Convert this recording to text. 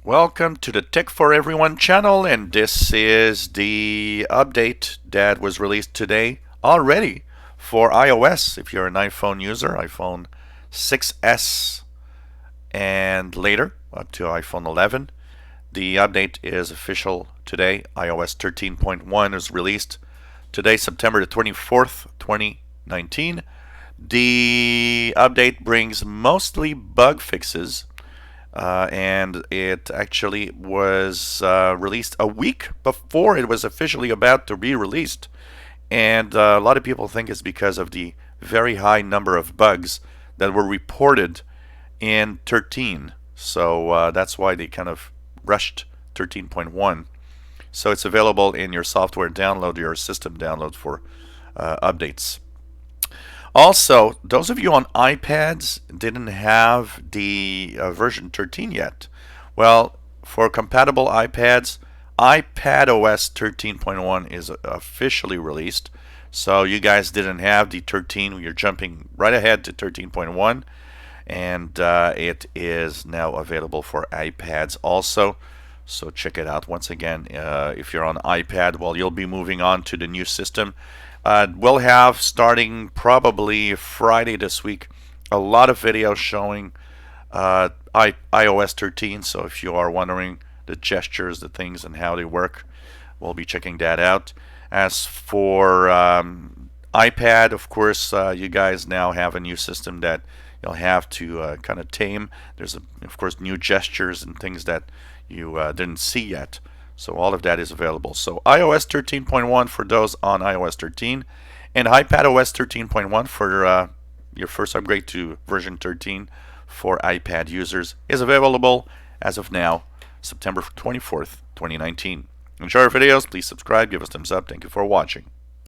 Welcome to the Tech for Everyone channel, and this is the update that was released today already for iOS. If you're an iPhone user, iPhone 6s and later up to iPhone 11, the update is official today. iOS 13.1 is released today, September the 24th, 2019. The update brings mostly bug fixes, and it actually was released a week before it was officially about to be released. And a lot of people think it's because of the very high number of bugs that were reported in 13. So that's why they kind of rushed 13.1. So it's available in your software download, your system download for updates. Also, those of you on iPads didn't have the version 13 yet. Well, for compatible iPads, IPADOS 13.1 is officially released. So you guys didn't have the 13, you're jumping right ahead to 13.1, and it is now available for iPads also. So check it out. Once again, if you're on iPad, well, you'll be moving on to the new system. We'll have, starting probably Friday this week, a lot of videos showing iOS 13. So if you are wondering the gestures, the things, and how they work, we'll be checking that out. As for iPad, of course, you guys now have a new system that you'll have to kind of tame. There's, of course, new gestures and things that you didn't see yet. So all of that is available. So iOS 13.1 for those on iOS 13, and iPadOS 13.1 for your first upgrade to version 13 for iPad users is available as of now, September 24th, 2019. Enjoy our videos. Please subscribe. Give us a thumbs up. Thank you for watching.